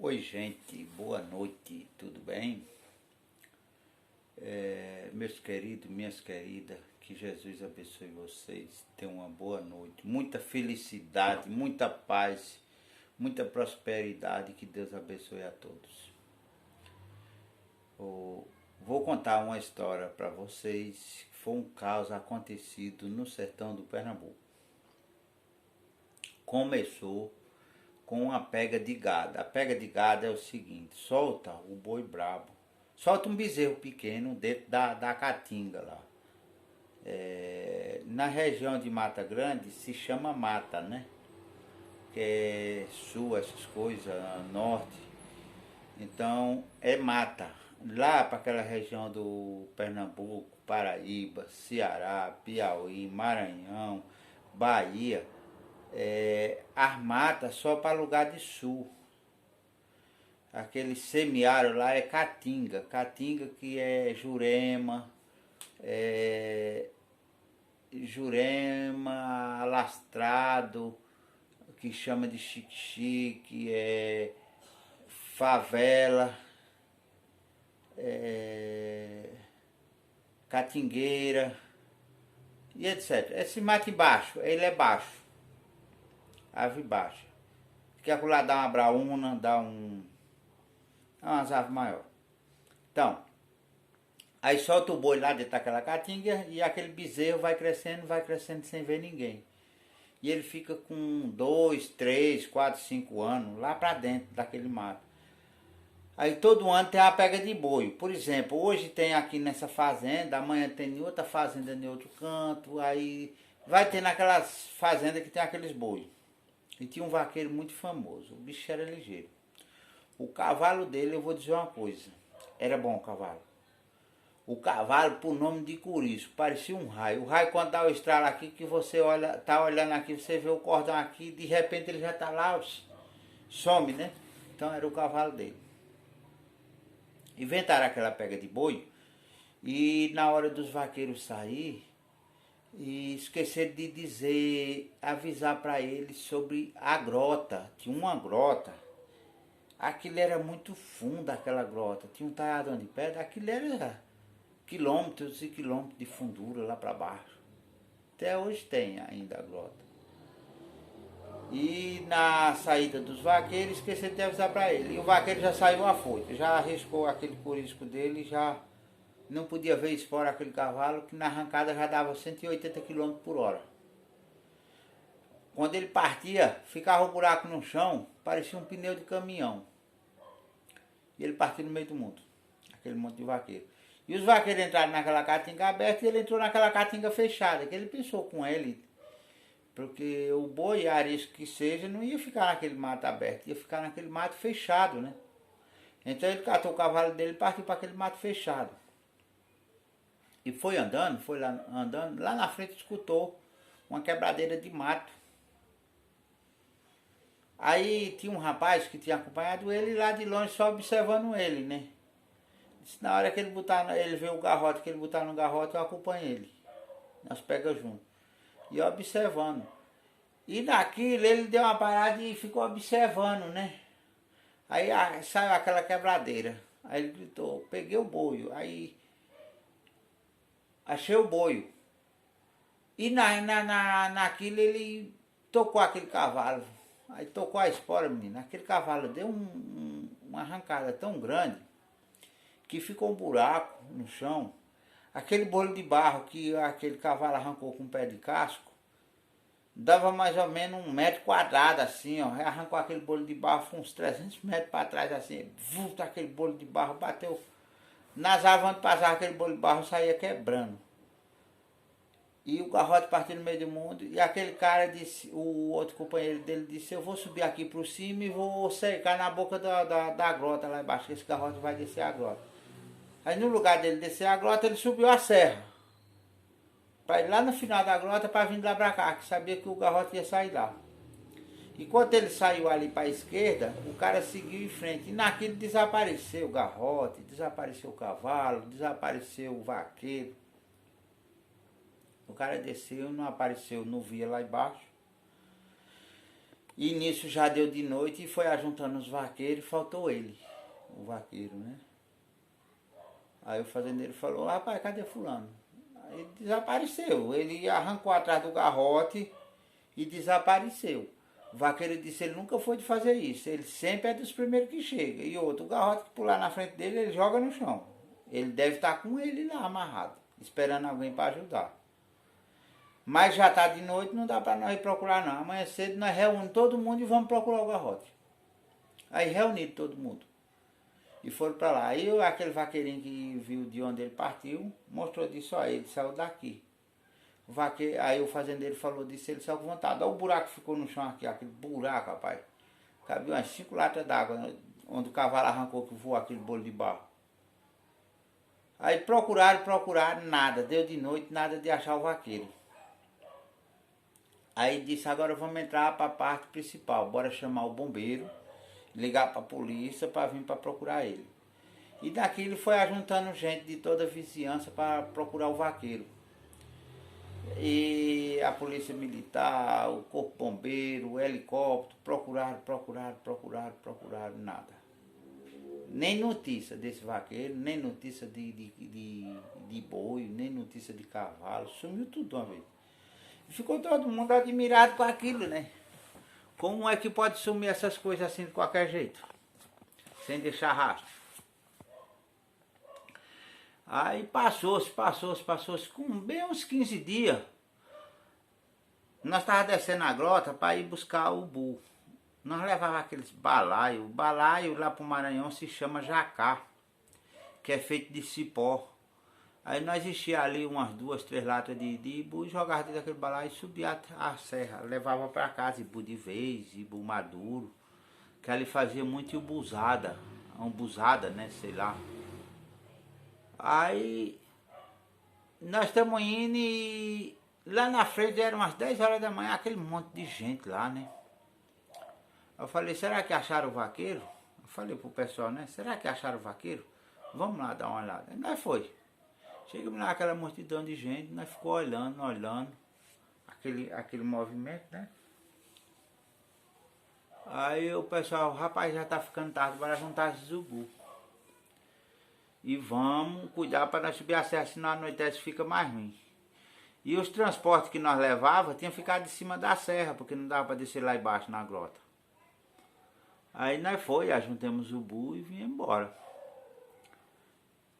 Oi gente, boa noite, tudo bem? Meus queridos, minhas queridas, que Jesus abençoe vocês, tenham uma boa noite, muita felicidade, muita paz, muita prosperidade, que Deus abençoe a todos. Vou contar uma história para vocês, que foi um caos acontecido no sertão do Pernambuco. Começou com uma pega de gado. A pega de gado é o seguinte: solta o boi brabo, solta um bezerro pequeno dentro da caatinga lá. Na região de Mata Grande se chama mata, né? Que é sul, essas coisas, norte. Então é mata. Lá para aquela região do Pernambuco, Paraíba, Ceará, Piauí, Maranhão, Bahia, as matas só para lugar de sul. Aquele semiárido lá é caatinga. Caatinga que é Jurema, Jurema, Alastrado, que chama de Xique-Xique, Favela, Catingueira e etc. Esse mato embaixo, ele é baixo, árvore baixa. Que acolá dá uma braúna, dá umas árvores maiores. Então, aí solta o boi lá dentro daquela caatinga e aquele bezerro vai crescendo sem ver ninguém. E ele fica com 2, 3, 4, 5 anos lá pra dentro daquele mato. Aí todo ano tem a pega de boi. Por exemplo, hoje tem aqui nessa fazenda, amanhã tem em outra fazenda em outro canto, aí vai ter naquelas fazendas que tem aqueles boi. E tinha um vaqueiro muito famoso, o bicho era ligeiro. O cavalo dele, eu vou dizer uma coisa, era bom o cavalo. O cavalo, por nome de Curiço, parecia um raio. O raio, quando dá o estralo aqui, que você olha, tá olhando aqui, você vê o cordão aqui, de repente ele já tá lá, some, né? Então era o cavalo dele. Inventaram aquela pega de boi, e na hora dos vaqueiros sair, e esqueceram de dizer, avisar para eles sobre a grota. Tinha uma grota. Aquilo era muito fundo, aquela grota. Tinha um talhadão de pedra. Aquilo era quilômetros e quilômetros de fundura lá para baixo. Até hoje tem ainda a grota. E na saída dos vaqueiros, esqueceram de avisar para ele. E o vaqueiro já saiu afoito. Já arriscou aquele corisco dele, já não podia ver espora aquele cavalo, que na arrancada já dava 180 km por hora. Quando ele partia, ficava um buraco no chão, parecia um pneu de caminhão. E ele partiu no meio do mundo, aquele monte de vaqueiro. E os vaqueiros entraram naquela caatinga aberta e ele entrou naquela caatinga fechada, que ele pensou com ele, porque o boi, arisco que seja, não ia ficar naquele mato aberto, ia ficar naquele mato fechado, né? Então ele catou o cavalo dele e partiu para aquele mato fechado. E foi lá andando, lá na frente escutou uma quebradeira de mato. Aí tinha um rapaz que tinha acompanhado ele lá de longe só observando ele, né? Disse, na hora que ele vê o garrote, que ele botar no garrote, eu acompanho ele. Nós pegamos junto. E observando. E naquilo ele deu uma parada e ficou observando, né? Aí saiu aquela quebradeira. Aí ele gritou, peguei o boi. Aí achei o boi. E naquilo ele tocou aquele cavalo. Aí tocou a espora, menina. Aquele cavalo deu uma arrancada tão grande que ficou um buraco no chão. Aquele bolo de barro que aquele cavalo arrancou com o pé de casco dava mais ou menos 1 m² assim, ó. Arrancou aquele bolo de barro, foi uns 300 metros para trás assim. Vulto, aquele bolo de barro bateu nas árvores onde passava aquele bolo de barro, saía quebrando. E o garrote partiu no meio do mundo. E aquele cara disse, o outro companheiro dele disse, eu vou subir aqui por cima e vou cercar na boca da grota lá embaixo, que esse garrote vai descer a grota. Aí no lugar dele descer a grota, ele subiu a serra. Para ir lá no final da grota, para vir lá para cá, que sabia que o garrote ia sair lá. E quando ele saiu ali para a esquerda, o cara seguiu em frente. E naquilo desapareceu o garrote, desapareceu o cavalo, desapareceu o vaqueiro. O cara desceu, não apareceu, não via lá embaixo. E nisso já deu de noite e foi ajuntando os vaqueiros e faltou ele, o vaqueiro, né? Aí o fazendeiro falou, rapaz, cadê fulano? Aí desapareceu, ele arrancou atrás do garrote e desapareceu. O vaqueiro disse, ele nunca foi de fazer isso, ele sempre é dos primeiros que chega. E outro, o garrote que pular na frente dele, ele joga no chão. Ele deve estar com ele lá amarrado, esperando alguém para ajudar. Mas já está de noite, não dá para nós ir procurar não. Amanhã cedo nós reunimos todo mundo e vamos procurar o garrote. Aí reuniram todo mundo. E foram para lá. Aí aquele vaqueirinho que viu de onde ele partiu, mostrou disso, ó, ele saiu daqui. O vaqueiro, aí o fazendeiro falou disso, ele saiu com vontade. Olha o buraco que ficou no chão aqui, aquele buraco, rapaz. Cabia umas 5 latas d'água, onde o cavalo arrancou que voou aquele bolo de barro. Aí procuraram, nada. Deu de noite, nada de achar o vaqueiro. Aí disse, agora vamos entrar para a parte principal, bora chamar o bombeiro, ligar para a polícia para vir para procurar ele. E daqui ele foi ajuntando gente de toda a vizinhança para procurar o vaqueiro. E a polícia militar, o corpo bombeiro, o helicóptero, procuraram, nada. Nem notícia desse vaqueiro, nem notícia de boi, nem notícia de cavalo, sumiu tudo de uma vez. Ficou todo mundo admirado com aquilo, né? Como é que pode sumir essas coisas assim de qualquer jeito? Sem deixar rastro. Aí passou-se, com bem uns 15 dias. Nós estávamos descendo a grota para ir buscar o ubu. Nós levávamos aqueles balaios. O balaio lá para o Maranhão se chama jacá, que é feito de cipó. Aí nós enchia ali umas 2, 3 latas de ibu e jogava dentro daquele balaio e subia a serra. Levava para casa ibu de vez, ibu maduro, que ali fazia muito ubuzada, né, sei lá. Aí nós estamos indo e lá na frente eram umas 10 horas da manhã, aquele monte de gente lá, né. Eu falei, será que acharam o vaqueiro? Eu falei pro pessoal, né, será que acharam o vaqueiro? Vamos lá dar uma olhada. E nós foi. Chegamos lá, aquela multidão de gente, nós ficou olhando aquele movimento, né? Aí o pessoal, rapaz, já tá ficando tarde, bora juntar esse ubu. E vamos cuidar para nós subir a serra, senão a noite fica mais ruim. E os transportes que nós levávamos tinham ficado de cima da serra, porque não dava para descer lá embaixo na grota. Aí nós foi, ajuntamos o ubu e viemos embora.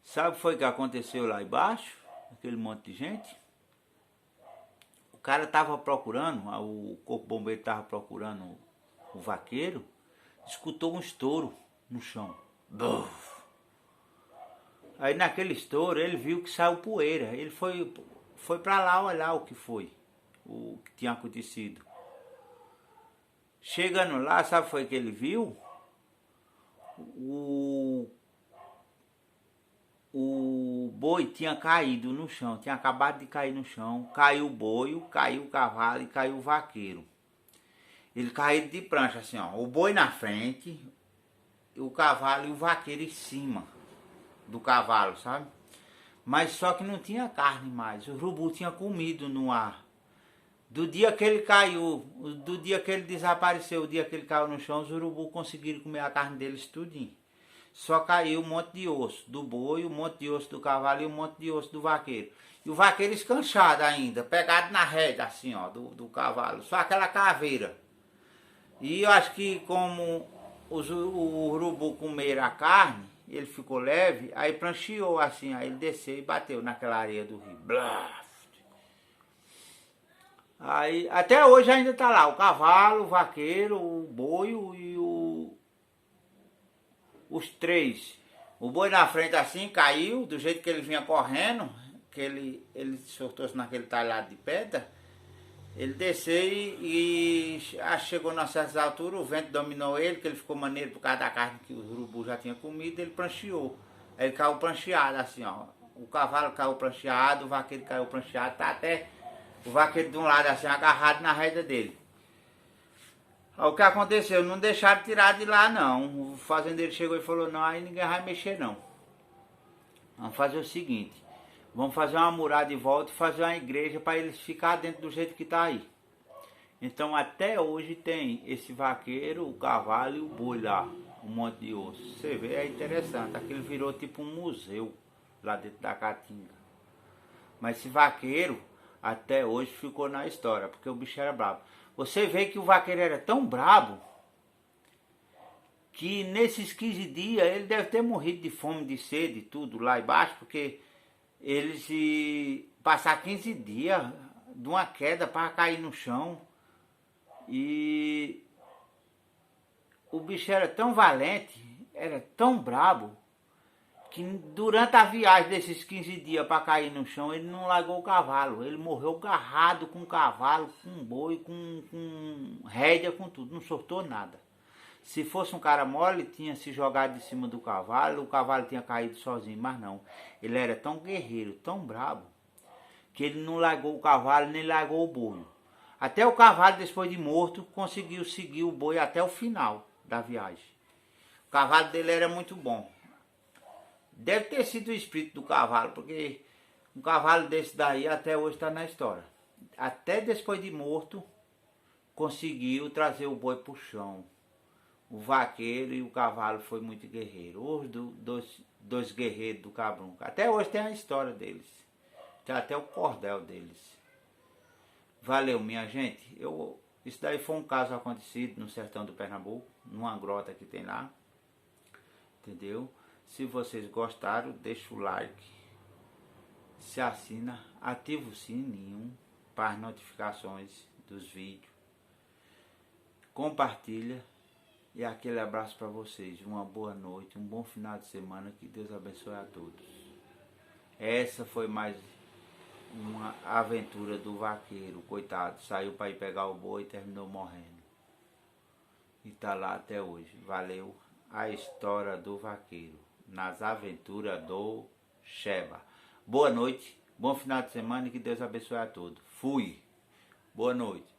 Sabe o que foi que aconteceu lá embaixo? Aquele monte de gente. O cara estava procurando, o corpo bombeiro estava procurando o vaqueiro, escutou um estouro no chão. Buf. Aí naquele estouro ele viu que saiu poeira. Ele foi para lá olhar o que foi, o que tinha acontecido. Chegando lá, sabe o que foi que ele viu? O boi tinha caído no chão, tinha acabado de cair no chão. Caiu o boi, caiu o cavalo e caiu o vaqueiro. Ele caiu de prancha assim, ó. O boi na frente, o cavalo e o vaqueiro em cima do cavalo, sabe? Mas só que não tinha carne mais. O urubu tinha comido no ar. Do dia que ele caiu, do dia que ele desapareceu, o dia que ele caiu no chão, os urubus conseguiram comer a carne deles tudinho. Só caiu um monte de osso do boi, um monte de osso do cavalo e um monte de osso do vaqueiro. E o vaqueiro escanchado ainda, pegado na rédea assim, ó, do cavalo. Só aquela caveira. E eu acho que como o urubu comeram a carne, ele ficou leve, aí prancheou assim, aí ele desceu e bateu naquela areia do rio. Blá! Aí, até hoje ainda tá lá, o cavalo, o vaqueiro, o boi e os três. O boi na frente assim, caiu, do jeito que ele vinha correndo, que ele soltou-se naquele talhado de pedra. Ele desceu e chegou a certas alturas, o vento dominou ele, que ele ficou maneiro por causa da carne que o urubu já tinha comido, ele prancheou. Aí ele caiu prancheado assim, ó. O cavalo caiu prancheado, o vaqueiro caiu prancheado, tá até o vaqueiro de um lado assim, agarrado na rédea dele. Aí, o que aconteceu? Não deixaram tirar de lá não. O fazendeiro chegou e falou, não, aí ninguém vai mexer não. Vamos fazer o seguinte, vamos fazer uma murada de volta e fazer uma igreja para eles ficarem dentro do jeito que tá aí. Então até hoje tem esse vaqueiro, o cavalo e o boi lá, um monte de osso. Você vê, é interessante, aquilo virou tipo um museu lá dentro da Caatinga. Mas esse vaqueiro até hoje ficou na história, porque o bicho era brabo. Você vê que o vaqueiro era tão brabo que nesses 15 dias ele deve ter morrido de fome, de sede, tudo lá embaixo, porque ele se passar 15 dias de uma queda para cair no chão. E o bicho era tão valente, era tão brabo, que durante a viagem desses 15 dias para cair no chão, ele não largou o cavalo. Ele morreu agarrado com o cavalo, com o boi, com rédea, com tudo. Não soltou nada. Se fosse um cara mole, tinha se jogado de cima do cavalo, o cavalo tinha caído sozinho, mas não. Ele era tão guerreiro, tão brabo, que ele não largou o cavalo, nem largou o boi. Até o cavalo, depois de morto, conseguiu seguir o boi até o final da viagem. O cavalo dele era muito bom. Deve ter sido o espírito do cavalo, porque um cavalo desse daí até hoje está na história. Até depois de morto, conseguiu trazer o boi para o chão. O vaqueiro e o cavalo foi muito guerreiro. Os dois guerreiros do Cabrunco. Até hoje tem a história deles. Tem até o cordel deles. Valeu, minha gente. Isso daí foi um caso acontecido no sertão do Pernambuco, numa grota que tem lá. Entendeu? Se vocês gostaram, deixa o like. Se assina, ativa o sininho para as notificações dos vídeos. Compartilha. E aquele abraço para vocês. Uma boa noite, um bom final de semana. Que Deus abençoe a todos. Essa foi mais uma aventura do vaqueiro, coitado. Saiu para ir pegar o boi e terminou morrendo. E tá lá até hoje. Valeu. A história do vaqueiro nas aventuras do Sheba. Boa noite, bom final de semana e que Deus abençoe a todos. Fui. Boa noite.